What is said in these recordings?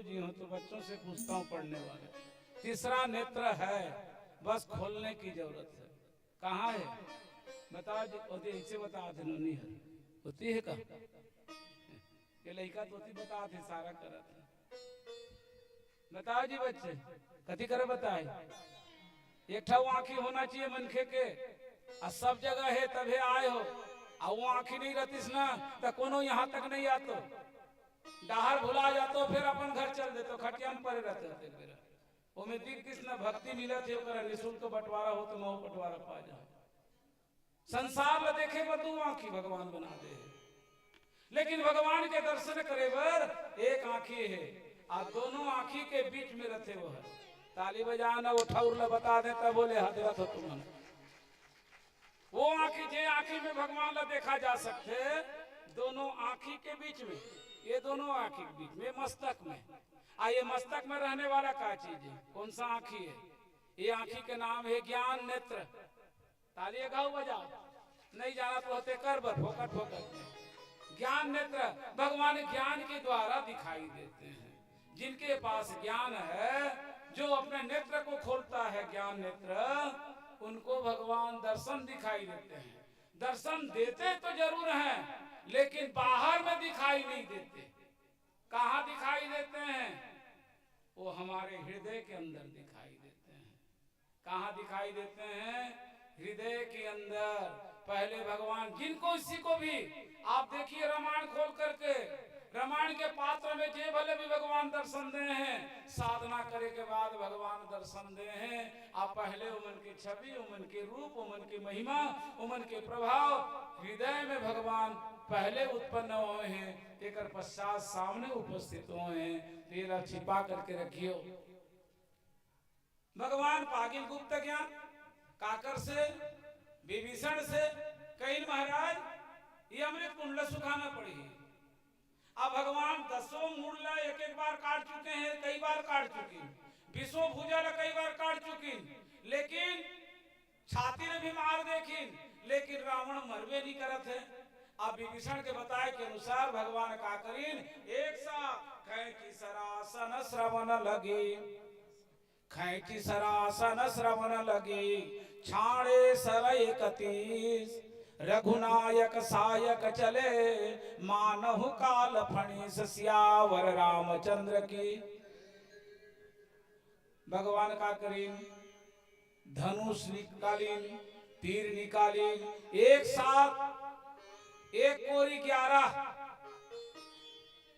जी हूँ तो बच्चों से पूछता हूँ पढ़ने वाले, तीसरा नेत्र है, बस खोलने की जरूरत है, कहाँ है बता जी। होती ऐसे बता दिनोनी है, होती है का ये लड़का तो बता थे सारा करत है। बताओ जी बच्चे कथी करे बताए। एक ठा आँखी होना चाहिए मनखे के, और सब जगह है तभी आए हो, और वो आँखी नहीं रहतीस ना तो कोनो यहाँ तक नहीं आतो, डाहर भुला जातो फिर अपन घर चल देतो, खटिया में पड़े रहते मेरा ओमे दिख किस ना भक्ति मिलत है ओकरा निःशुल्क तो बंटवारा हो तो मऊ बंटवारा पा जा। संसार ला देखे बर दू आँखी भगवान बना दे है, लेकिन भगवान के दर्शन करे बर एक आँखी है, और दोनों आँखी के बीच में रहते वो है। ताली बजाना वो ठौर ला बता दे तब बोले हजरत हो तुम। वो आँखी जे आँखी में भगवान ला देखा जा सकते, दोनों आँखी के बीच में, ये दोनों आँखी के बीच में मस्तक में, ये मस्तक में रहने वाला क्या चीज है, कौन सा आँखी है, ये आँखी के नाम है ज्ञान नेत्र। ताली गाओ बजाओ, नहीं जाना तो होते कर बर फोकट फोकट। ज्ञान नेत्र भगवान ज्ञान के द्वारा दिखाई देते हैं, जिनके पास ज्ञान है, जो अपने नेत्र को खोलता है ज्ञान नेत्र, उनको भगवान दर्शन दिखाई देते हैं। दर्शन देते तो जरूर हैं, लेकिन बाहर में दिखाई नहीं देते। कहाँ दिखाई देते हैं? वो हमारे हृदय के अंदर दिखाई देते हैं। कहाँ दिखाई देते हैं? हृदय के अंदर। पहले भगवान जिनको इसी को भी आप देखिए रामायण खोल करके, रामायण के पात्र में जे भले भी भगवान दर्शन दे हैं, साधना करे के बाद भगवान दर्शन दे हैं। आप पहले उमन की छवि, उमन के रूप, उमन की महिमा, उमन के प्रभाव हृदय में भगवान पहले उत्पन्न हुए हैं, एक पश्चात सामने उपस्थित हुए हैं। तेरा छिपा करके रखियो। भगवान पागिल गुप्त ज्ञान काकर से, विभीषण से कई महाराज ये अमृत कुंडल सुखाना पड़ी। अब भगवान 10 मूला एक एक बार काट चुके हैं, कई बार काट चुके, 20 भुजा कई बार काट चुकी, लेकिन छाती ने भी मार देखी, लेकिन रावण मरवे नहीं करत है। अब विभीषण के बताए के अनुसार भगवान का करीन एक साथ खैची सरासन श्रवण लगी, खैची सरासन श्रवण लगी, छाड़े सरय कतीस, रघुनायक सायक चले, मानहु काल फणीस, सियावर रामचंद्र की। भगवान का करीन धनुष निकालीन, तीर निकालीन, एक साथ एक कोरी 11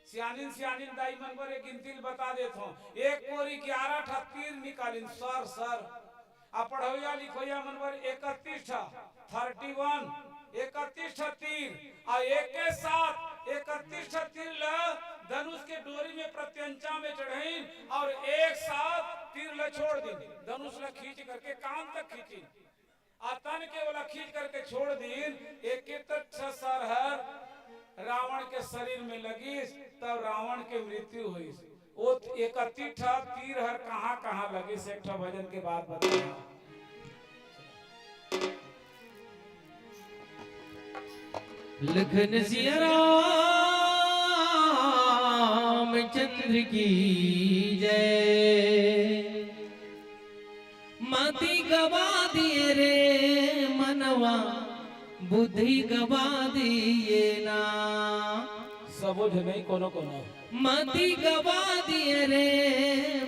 सियानिन सियानिन दाई मन पर एक गिनती बता देता हूँ, एक कोरी 11 ठा तीर निकालीन, सर सर आ पढ़ोया लिखोया मन पर 31 ठा तीर, और एक के साथ 31 ठा तीर ल धनुष के डोरी में प्रत्यंचा में चढ़ाइन, और एक साथ तीर ल छोड़ दी, धनुष ल खींच करके कान तक खींची, तन के वाला खींच करके छोड़ दीन। एक सरहर रावण के शरीर में लगी, तब रावण की मृत्यु हुई। वो 31 ठा तीर हर कहाँ कहाँ लगी से एक ठा भजन के बाद बताया। लखन सिया रामचंद्र की जय। मति गवा दिए रे मनवा, बुद्धि गवा दिए ना, सबुझ नहीं कोनो कोनो। मति गवा दिए रे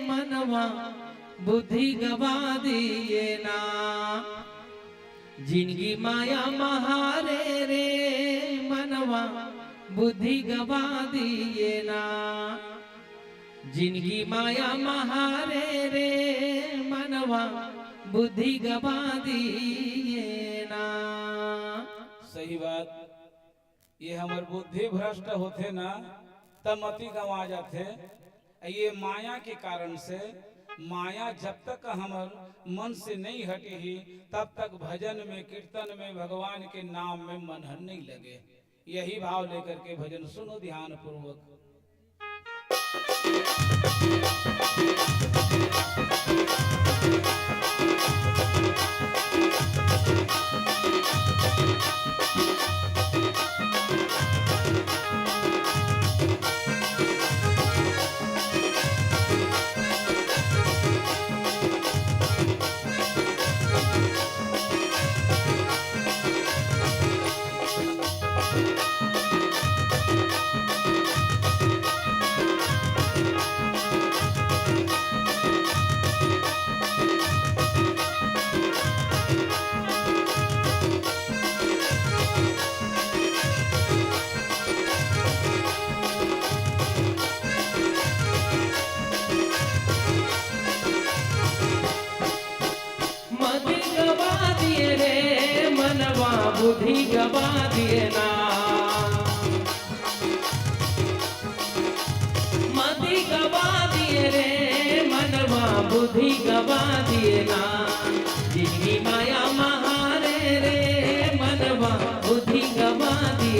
मनवा, बुद्धि गवा दिए ना, जिनकी माया महारे रे मनवा, बुद्धि गवा दिए ना, जिनकी माया महारे रे मनवा, बुद्धि गवा दिए ना। सही बात। ये हमार बुद्धि भ्रष्ट होते ना तब मति गंवा जाते। ये माया के कारण से, माया जब तक हमार मन से नहीं हटी ही, तब तक भजन में, कीर्तन में, भगवान के नाम में मन नहीं लगे। यही भाव लेकर के भजन सुनो ध्यान पूर्वक। बुद्धि गवा दिए ना मति गवा दिए रे मनवा बुद्धि गवा दिए ना जिनकी माया